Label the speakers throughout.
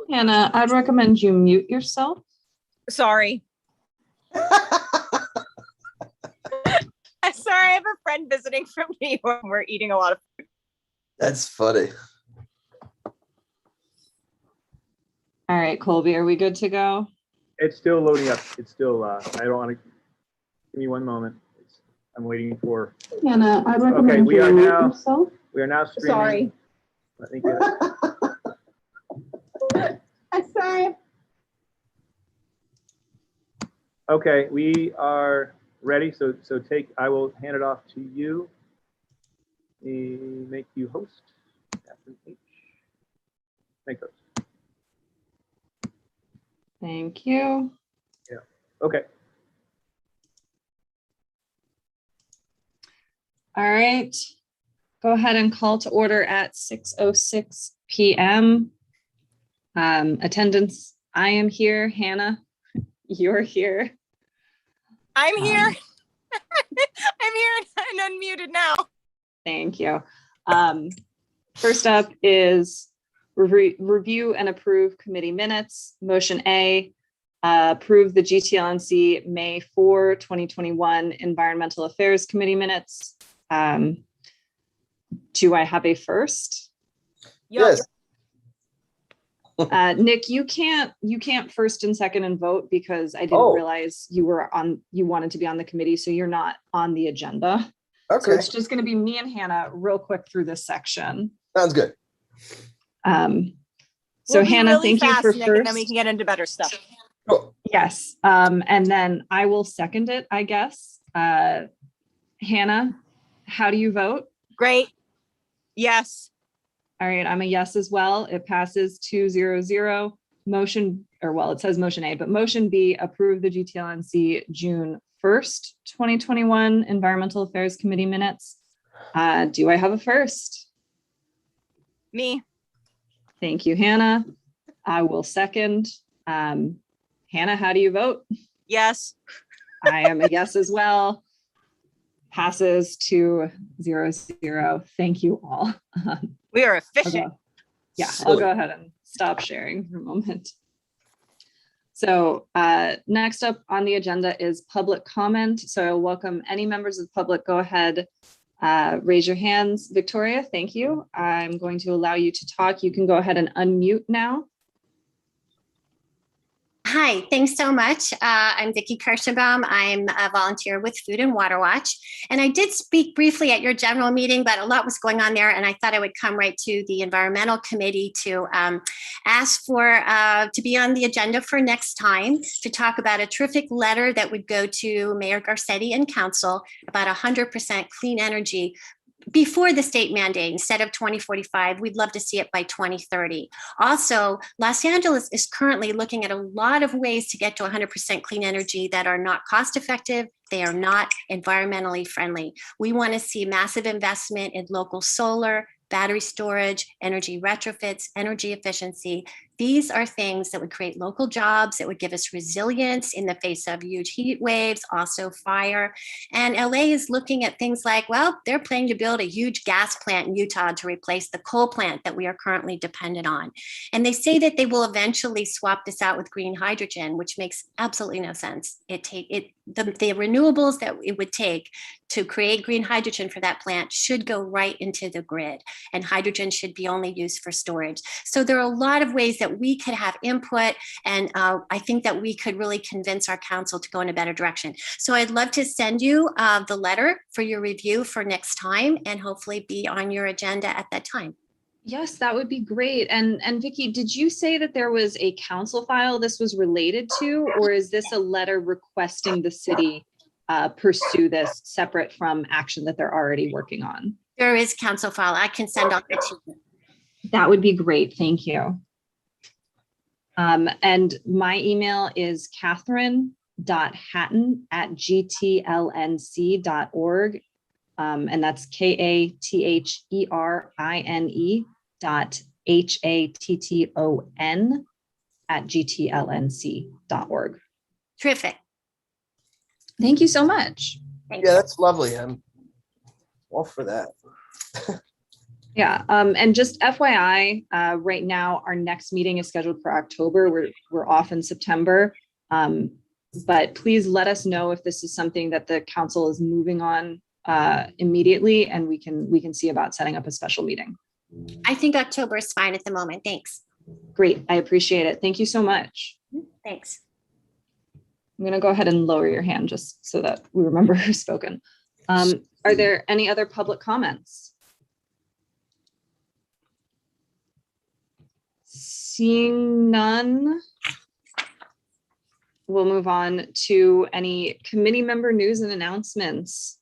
Speaker 1: Hannah, I'd recommend you mute yourself.
Speaker 2: Sorry. I'm sorry, I have a friend visiting from New York. We're eating a lot of food.
Speaker 3: That's funny.
Speaker 1: All right, Colby, are we good to go?
Speaker 4: It's still loading up. It's still, I don't want to, give me one moment. I'm waiting for.
Speaker 1: Hannah, I'd recommend
Speaker 4: Okay, we
Speaker 1: you
Speaker 4: are
Speaker 1: mute
Speaker 4: now,
Speaker 1: yourself.
Speaker 4: we are now streaming.
Speaker 2: Sorry.
Speaker 4: Let me get it.
Speaker 2: I'm sorry.
Speaker 4: Okay, we are ready. So I will hand it off to you. Make you host. Captain H. Make host.
Speaker 1: Thank you.
Speaker 4: Yeah. Okay.
Speaker 1: All right. Go ahead and call to order at 6:06 p.m. Attendance, I am here. Hannah, you're here.
Speaker 2: I'm here. I'm here and unmuted now.
Speaker 1: Thank you. First up is review and approve committee minutes. Motion A, approve the GTLNC May 4, 2021 Environmental Affairs Committee minutes. Do I have a first?
Speaker 3: Yes.
Speaker 1: Nick, you can't first and second and vote because I didn't realize you wanted to be on the committee, so you're not on the agenda.
Speaker 3: Okay.
Speaker 1: So it's just going to be me and Hannah real quick through this section.
Speaker 3: Sounds good.
Speaker 1: So
Speaker 2: We'll
Speaker 1: Hannah,
Speaker 2: really
Speaker 1: thank you for
Speaker 2: Nick,
Speaker 1: first.
Speaker 2: and then we can get into better stuff.
Speaker 3: Cool.
Speaker 1: Yes. And then I will second it, I guess. Hannah, how do you vote?
Speaker 2: Great. Yes.
Speaker 1: All right, I'm a yes as well. It passes 2-0-0. Motion, or well, it says motion A, but motion B, approve the GTLNC June 1st, 2021 Environmental Affairs Committee minutes. Do I have a first?
Speaker 2: Me.
Speaker 1: Thank you, Hannah. I will second. Hannah, how do you vote?
Speaker 2: Yes.
Speaker 1: I am a yes as well. Passes 2-0-0. Thank you all.
Speaker 2: We are efficient.
Speaker 1: I'll go ahead and stop sharing for a moment. So next up on the agenda is public comment. So I'll welcome any members of the public. Go ahead, raise your hands. Victoria, thank you. I'm going to allow you to talk. You can go ahead and unmute now.
Speaker 5: Hi, thanks so much. I'm Vicki Kirschenbaum. I'm a volunteer with Food and Water Watch. And I did speak briefly at your general meeting, but a lot was going on there. And I thought I would come right to the Environmental Committee to ask for to be on the agenda for next time to talk about a terrific letter that would go to Mayor Garcetti and Council about 100% clean energy before the state mandate. Instead of 2045, we'd love to see it by 2030. Also, Los Angeles is currently looking at a lot of ways to get to 100% clean energy that are not cost effective. They are not environmentally friendly. We want to see massive investment in local solar, battery storage, energy retrofits, energy efficiency. These are things that would create local jobs, that would give us resilience in the face of huge heat waves, also fire. And LA is looking at things like, well, they're planning to build a huge gas plant in Utah to replace the coal plant that we are currently dependent on. And they say that they will eventually swap this out with green hydrogen, which makes absolutely no sense. The renewables that it would take to create green hydrogen for that plant should go right into the grid, and hydrogen should be only used for storage. So there are a lot of ways that we could have input, and I think that we could really convince our council to go in a better direction. So I'd love to send you the letter for your review for next time, and hopefully be on your agenda at that time.
Speaker 1: Yes, that would be great. And Vicki, did you say that there was a council file this was related to, or is this a letter requesting the city pursue this separate from action that they're already working on?
Speaker 5: There is council file. I can send off to you.
Speaker 1: That would be great. Thank you. And my email is catherine.hatton@gtlnc.org. And that's KATHERINE.HATTON@gtlnc.org.
Speaker 5: Terrific.
Speaker 1: Thank you so much.
Speaker 5: Thanks.
Speaker 3: Yeah, that's lovely. I'm all for that.
Speaker 1: Yeah, and just FYI, right now, our next meeting is scheduled for October. We're off in September. But please let us know if this is something that the council is moving on immediately, and we can see about setting up a special meeting.
Speaker 5: I think October is fine at the moment. Thanks.
Speaker 1: Great, I appreciate it. Thank you so much.
Speaker 5: Thanks.
Speaker 1: I'm gonna go ahead and lower your hand just so that we remember who's spoken. Are there any other public comments? Seeing none, we'll move on to any committee member news and announcements.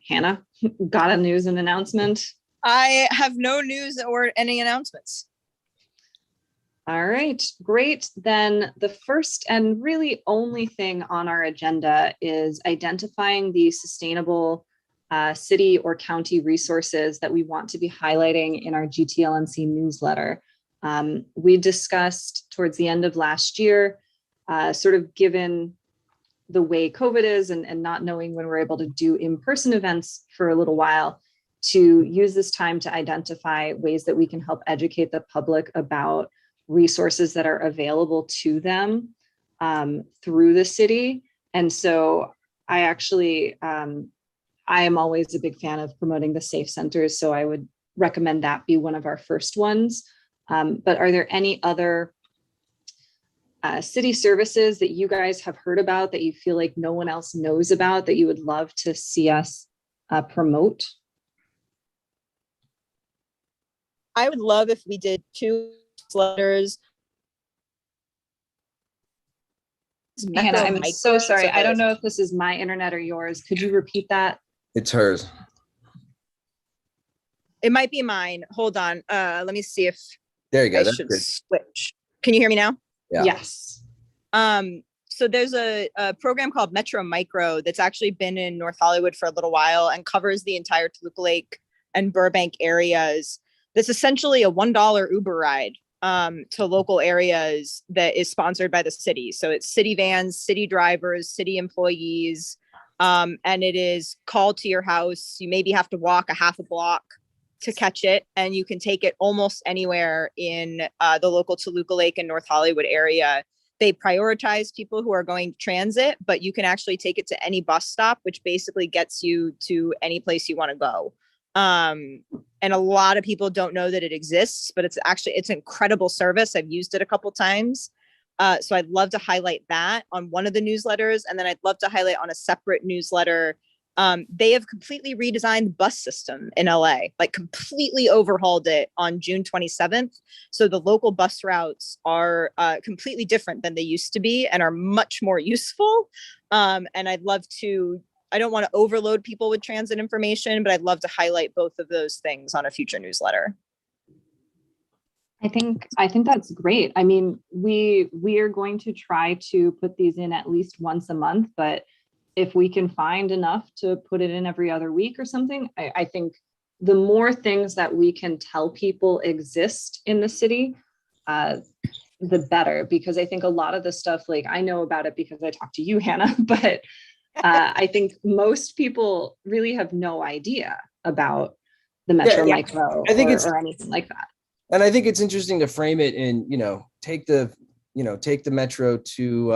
Speaker 1: Hannah, got a news and announcement?
Speaker 2: I have no news or any announcements.
Speaker 1: All right, great. Then the first and really only thing on our agenda is identifying the sustainable city or county resources that we want to be highlighting in our GTLNC newsletter. We discussed towards the end of last year, sort of given the way COVID is and not knowing when we're able to do in-person events for a little while, to use this time to identify ways that we can help educate the public about resources that are available to them through the city. And so I actually, I am always a big fan of promoting the safe centers, so I would recommend that be one of our first ones. But are there any other city services that you guys have heard about that you feel like no one else knows about that you would love to see us promote?
Speaker 2: I would love if we did 2 letters.
Speaker 1: Hannah, I'm so sorry. I don't know if this is my internet or yours. Could you repeat that?
Speaker 3: It's hers.
Speaker 2: It might be mine. Hold on. Let me see if
Speaker 3: There you go.
Speaker 2: I
Speaker 3: That's
Speaker 2: should
Speaker 3: good.
Speaker 2: switch. Can you hear me now?
Speaker 3: Yeah.
Speaker 1: Yes.
Speaker 2: So there's a program called Metro Micro that's actually been in North Hollywood for a little while and covers the entire Toluca Lake and Burbank areas. That's essentially a $1 Uber ride to local areas that is sponsored by the city. So it's city vans, city drivers, city employees, and it is called to your house. You maybe have to walk a half a block to catch it, and you can take it almost anywhere in the local Toluca Lake and North Hollywood area. They prioritize people who are going transit, but you can actually take it to any bus stop, which basically gets you to any place you want to go. And a lot of people don't know that it exists, but it's an incredible service. I've used it a couple times. So I'd love to highlight that on one of the newsletters. And then I'd love to highlight on a separate newsletter. They have completely redesigned the bus system in LA, like completely overhauled it on June 27th. So the local bus routes are completely different than they used to be and are much more useful. And I'd love to, I don't want to overload people with transit information, but I'd love to highlight both of those things on a future newsletter.
Speaker 1: I think that's great. I mean, we are going to try to put these in at least once a month, but if we can find enough to put it in every other week or something, I think the more things that we can tell people exist in the city, the better, because I think a lot of the stuff, like I know about it because I talked to you, Hannah, but I think most people really have no idea about the Metro Micro
Speaker 3: I think
Speaker 1: or anything like that.
Speaker 3: And I think it's interesting to frame it in, take the Metro to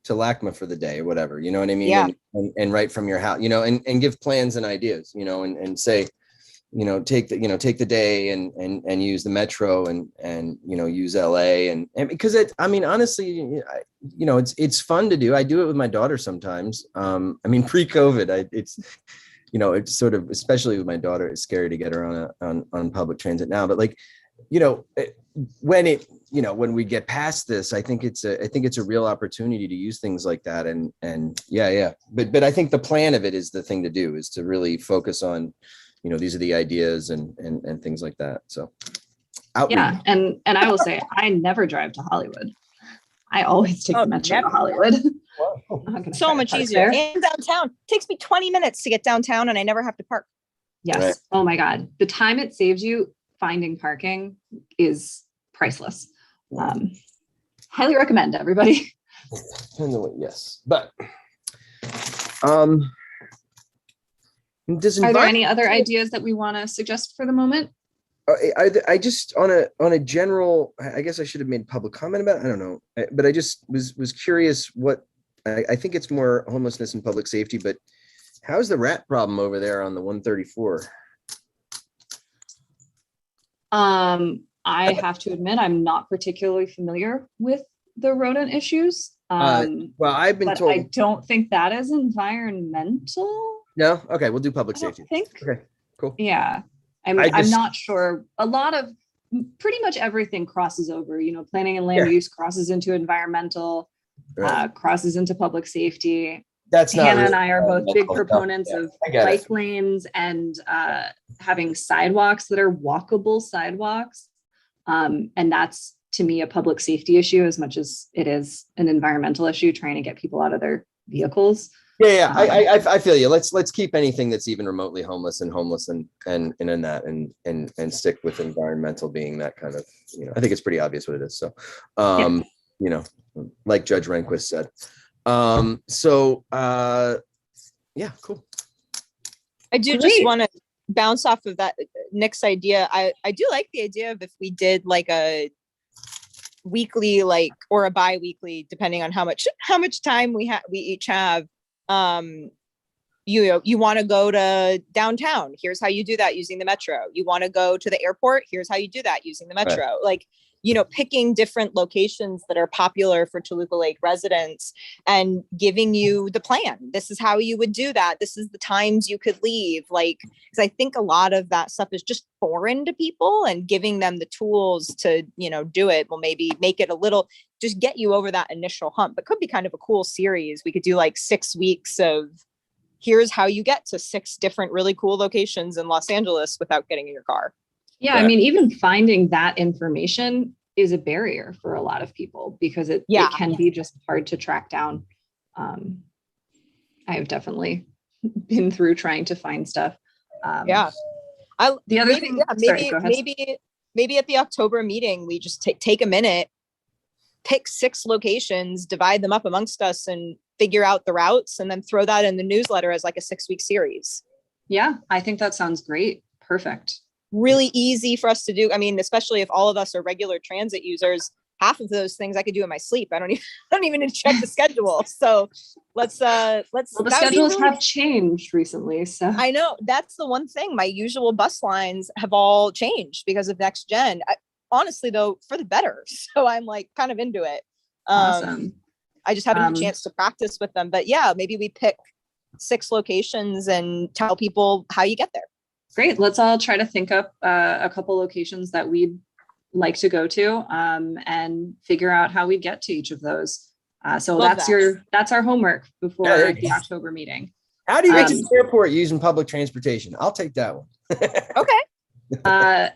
Speaker 3: LACMA for the day or whatever, you know what I mean?
Speaker 2: Yeah.
Speaker 3: And right from your house, and give plans and ideas, and say, take the day and use the Metro and use LA and because honestly, it's fun to do. I do it with my daughter sometimes. Pre-COVID, it's sort of, especially with my daughter, it's scary to get her on public transit now, but when we get past this, I think it's a real opportunity to use things like that. But I think the plan of it is the thing to do, is to really focus on, these are the ideas and things like that. So outreach.
Speaker 1: Yeah. And I will say, I never drive to Hollywood. I always take the Metro to Hollywood.
Speaker 2: So much easier. There. And downtown. It takes me 20 minutes to get downtown and I never have to park.
Speaker 1: Yes. Right. Oh my God. The time it saves you finding parking is priceless. Highly recommend, everybody.
Speaker 3: Yes. But Does
Speaker 1: Are there any
Speaker 3: environmental-
Speaker 1: other ideas that we want to suggest for the moment?
Speaker 3: I just on a general, I guess I should have made public comment about it. I don't know, but I just was curious what I think it's more homelessness and public safety, but how's the rat problem over there on the 134?
Speaker 1: I have to admit, I'm not particularly familiar with the rodent issues.
Speaker 3: Well, I've been
Speaker 1: But
Speaker 3: told.
Speaker 1: I don't think that is environmental.
Speaker 3: No, okay, we'll do public
Speaker 1: I don't
Speaker 3: safety.
Speaker 1: think.
Speaker 3: Okay, cool.
Speaker 1: Yeah, I'm not sure. A lot of pretty much everything crosses over. You know, planning and land
Speaker 3: Yeah.
Speaker 1: use crosses into environmental,
Speaker 3: Right.
Speaker 1: crosses into public safety.
Speaker 3: That's not.
Speaker 1: Hannah and
Speaker 3: really
Speaker 1: I are both big
Speaker 3: environmental stuff.
Speaker 1: proponents
Speaker 3: Yeah,
Speaker 1: of
Speaker 3: I get it.
Speaker 1: bike lanes and having sidewalks that are walkable sidewalks. And that's, to me, a public safety issue as much as it is an environmental issue, trying to get people out of their vehicles.
Speaker 3: Yeah, I feel you. Let's keep anything that's even remotely homeless and in that and stick with environmental being that kind of, you know, I think it's pretty obvious what it is. So, you know, like Judge Rehnquist said. Yeah, cool.
Speaker 2: I do
Speaker 1: Great.
Speaker 2: just want to bounce off of that Nick's idea. I do like the idea of if we did like a weekly, like, or a bi-weekly, depending on how much time we each have. You want to go to downtown, here's how you do that using the metro. You want to go to the airport, here's how you do that using the metro.
Speaker 3: Right.
Speaker 2: Like, you know, picking different locations that are popular for Toluca Lake residents and giving you the plan. This is how you would do that. This is the times you could leave. Like, because I think a lot of that stuff is just foreign to people, and giving them the tools to, you know, do it will maybe make it a little, just get you over that initial hump. But could be kind of a cool series. We could do like 6 weeks of here's how you get to 6 different really cool locations in Los Angeles without getting in your car.
Speaker 1: Yeah, I mean, even finding that information is a barrier for a lot of people because it can be just hard to track down. I have definitely been through trying to find stuff.
Speaker 2: The other thing, maybe at the October meeting, we just take a minute, pick 6 locations, divide them up amongst us, and figure out the routes, and then throw that in the newsletter as like a 6-week series.
Speaker 1: Yeah, I think that sounds great. Perfect.
Speaker 2: Really easy for us to do. I mean, especially if all of us are regular transit users, half of those things I could do in my sleep. I don't even need to check the schedule. So let's. Well,
Speaker 1: the schedules have changed recently, so
Speaker 2: I know that's the one thing. My usual bus lines have all changed because of Next Gen. Honestly, though, for the better. So I'm like kind of into it.
Speaker 1: Awesome.
Speaker 2: I just haven't had a chance to practice with them, but yeah, maybe we pick 6 locations and tell people how you get there.
Speaker 1: Great. Let's all try to think up a couple locations that we'd like to go to and figure out how we get to each of those. So that's our homework before the October meeting.
Speaker 3: How do you get to the airport using public transportation? I'll take that one.
Speaker 2: Okay.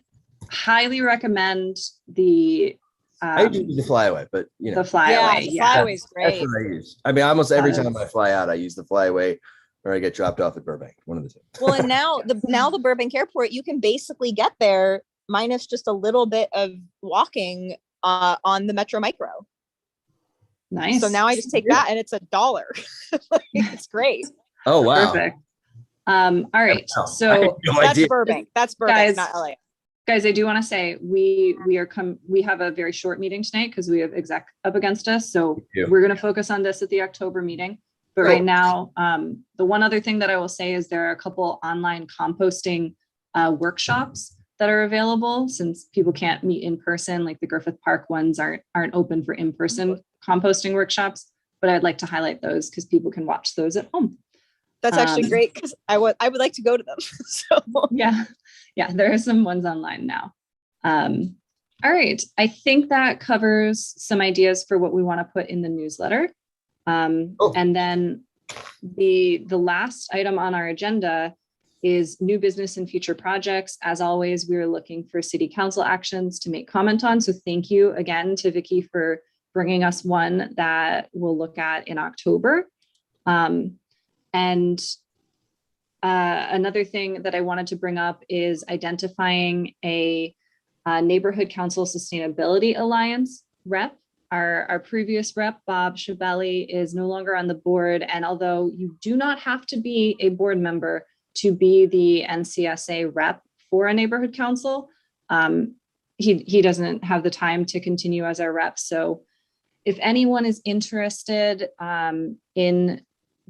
Speaker 1: Highly recommend the
Speaker 3: I use the flyaway, but you know,
Speaker 1: the flyaway.
Speaker 2: The flyaway's great.
Speaker 3: That's what I use. I mean, almost every time I fly out, I use the flyaway or I get dropped off at Burbank. One of the two.
Speaker 2: Well, and now the Burbank Airport, you can basically get there minus just a little bit of walking on the Metro Micro.
Speaker 1: Nice.
Speaker 2: So now I just take that and it's $1. It's great.
Speaker 3: Oh wow.
Speaker 1: Perfect. All right.
Speaker 3: Wow.
Speaker 1: So
Speaker 2: that's Burbank. That's Burbank,
Speaker 1: Guys,
Speaker 2: not LA.
Speaker 1: Guys, I do want to say we have a very short meeting tonight because we have exec up against us. So we're going to focus on this at the October meeting. But right now, the one other thing that I will say is there are a couple online composting workshops that are available since people can't meet in person, like the Griffith Park ones aren't open for in-person composting workshops. But I'd like to highlight those because people can watch those at home.
Speaker 2: That's actually great because I would like to go to them. So
Speaker 1: yeah, there are some ones online now. All right, I think that covers some ideas for what we want to put in the newsletter. And then the last item on our agenda is new business and future projects. As always, we're looking for city council actions to make comment on. So thank you again to Vicky for bringing us one that we'll look at in October. Another thing that I wanted to bring up is identifying a neighborhood council sustainability alliance rep. Our previous rep, Bob Schiavelli, is no longer on the board. And although you do not have to be a board member to be the NCSA rep for a neighborhood council. He doesn't have the time to continue as our rep. So if anyone is interested in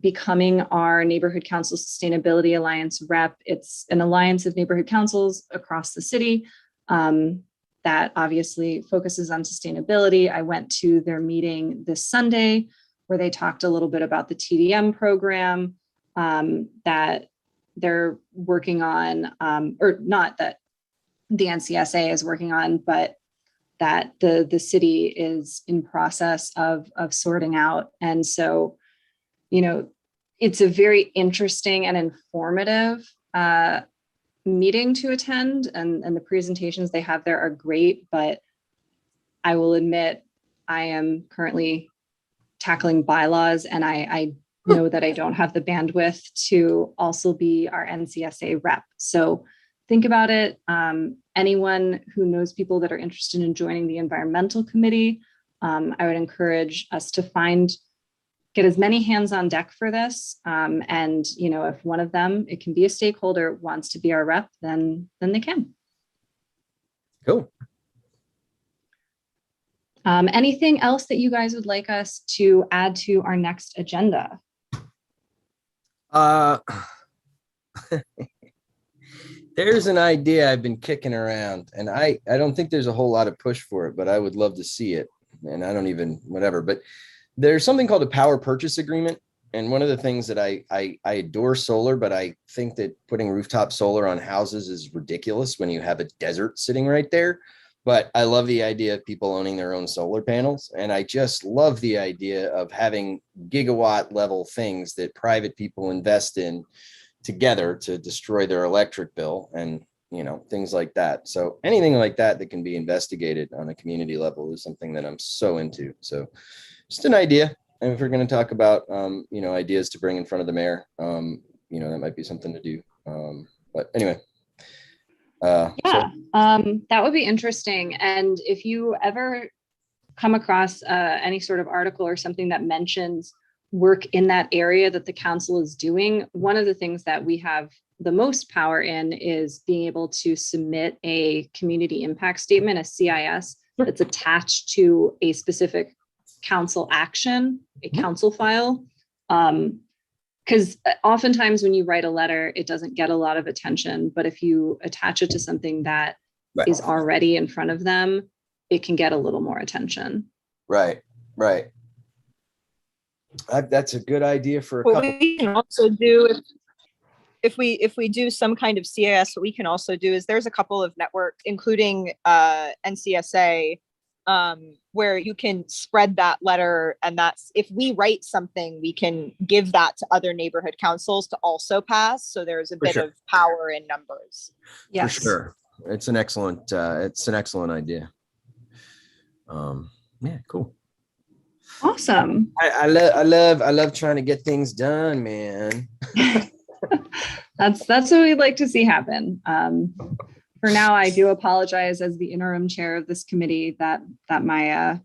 Speaker 1: becoming our Neighborhood Council Sustainability Alliance rep, it's an alliance of neighborhood councils across the city that obviously focuses on sustainability. I went to their meeting this Sunday where they talked a little bit about the TDM program that they're working on, or not that the NCSA is working on, but that the city is in process of sorting out. And so, you know, it's a very interesting and informative meeting to attend, and the presentations they have there are great, but I will admit I am currently tackling bylaws, and I know that I don't have the bandwidth to also be our NCSA rep. So think about it. Anyone who knows people that are interested in joining the environmental committee, I would encourage us to get as many hands on deck for this. And, you know, if one of them, it can be a stakeholder, wants to be our rep, then they can.
Speaker 3: Cool.
Speaker 1: Anything else that you guys would like us to add to our next agenda?
Speaker 3: There's an idea I've been kicking around, and I don't think there's a whole lot of push for it, but I would love to see it. And I don't even, whatever, but there's something called a power purchase agreement. And one of the things that I adore solar, but I think that putting rooftop solar on houses is ridiculous when you have a desert sitting right there. But I love the idea of people owning their own solar panels. And I just love the idea of having gigawatt level things that private people invest in together to destroy their electric bill and, you know, things like that. So anything like that that can be investigated on a community level is something that I'm so into. So just an idea. And if we're going to talk about, you know, ideas to bring in front of the mayor, you know, that might be something to do. But anyway.
Speaker 1: That would be interesting. And if you ever come across any sort of article or something that mentions work in that area that the council is doing, one of the things that we have the most power in is being able to submit a community impact statement, a CIS, that's attached to a specific council action, a council file. Because oftentimes when you write a letter, it doesn't get a lot of attention, but if you attach it to something that is already in front of them, it can get a little more attention.
Speaker 3: Right. That's a good idea for a
Speaker 2: What
Speaker 3: couple.
Speaker 2: we can also do if we do some kind of CIS, what we can also do is there's a couple of networks, including NCSA, where you can spread that letter, and that's if we write something, we can give that to other neighborhood councils to also pass. So there's a bit of power in numbers.
Speaker 1: Yes.
Speaker 3: For sure. It's an excellent idea. Yeah, cool.
Speaker 1: Awesome.
Speaker 3: I love trying to get things done, man.
Speaker 1: That's what we'd like to see happen. For now, I do apologize as the interim chair of this committee that my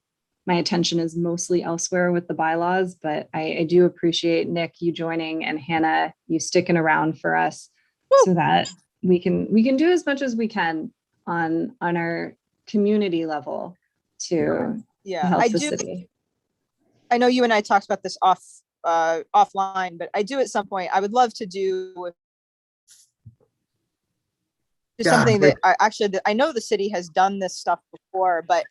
Speaker 1: attention is mostly elsewhere with the bylaws, but I do appreciate Nick, you joining, and Hannah, you sticking around for us so that we can do as much as we can on our community level to help the city.
Speaker 2: I know you and I talked about this offline, but I do at some point, I would love to do something that I know the city has done this stuff before, but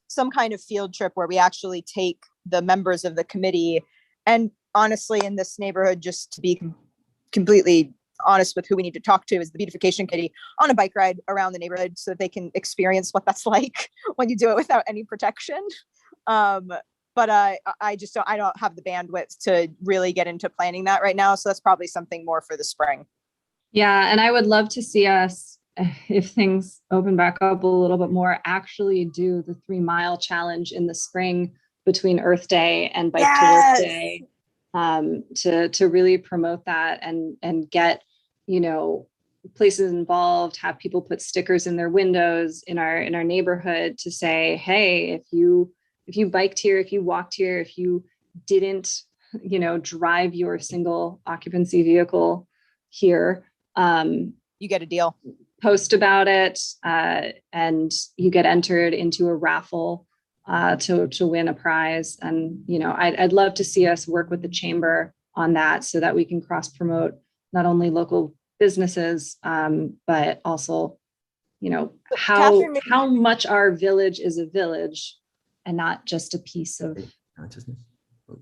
Speaker 2: some kind of field trip where we actually take the members of the committee, and honestly, in this neighborhood, just to be completely honest with who we need to talk to is the beautification committee, on a bike ride around the neighborhood so that they can experience what that's like when you do it without any protection. But I don't have the bandwidth to really get into planning that right now. So that's probably something more for the spring.
Speaker 1: Yeah, and I would love to see us, if things open back up a little bit more, actually do the 3-mile challenge in the spring between Earth Day and Bike to Work Day, to really promote that and get, you know, places involved, have people put stickers in their windows in our neighborhood to say, hey, if you biked here, if you walked here, if you didn't, you know, drive your single occupancy vehicle here,
Speaker 2: You get a deal.
Speaker 1: post about it, and you get entered into a raffle to win a prize. And, you know, I'd love to see us work with the chamber on that so that we can cross promote not only local businesses, but also, you know,
Speaker 2: Catherine,
Speaker 1: how much our village is a village and not just a piece of
Speaker 3: Consciousness.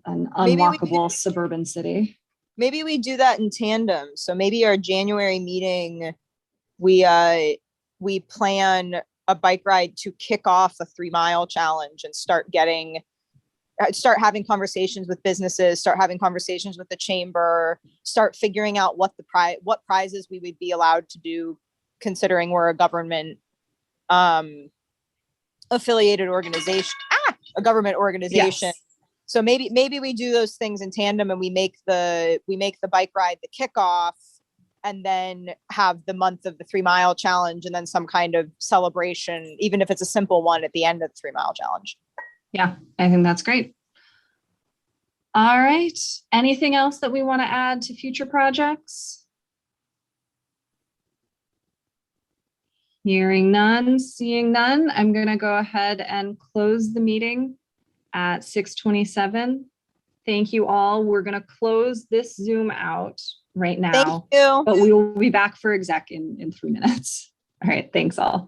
Speaker 1: an
Speaker 2: Maybe we
Speaker 1: unwalkable suburban city.
Speaker 2: Maybe we do that in tandem. So maybe our January meeting, we plan a bike ride to kick off a 3-mile challenge and start having conversations with businesses, start having conversations with the chamber, start figuring out what prizes we would be allowed to do, considering we're a government affiliated organization, a government organization.
Speaker 1: Yes.
Speaker 2: So maybe we do those things in tandem, and we make the bike ride the kickoff, and then have the month of the 3-mile challenge, and then some kind of celebration, even if it's a simple one at the end of the 3-mile challenge.
Speaker 1: Yeah, I think that's great. All right. Anything else that we want to add to future projects? Hearing none, seeing none, I'm going to go ahead and close the meeting at 6:27. Thank you all. We're going to close this Zoom out right now,
Speaker 2: Thank you.
Speaker 1: but we will be back for exec in 3 minutes. All right. Thanks all.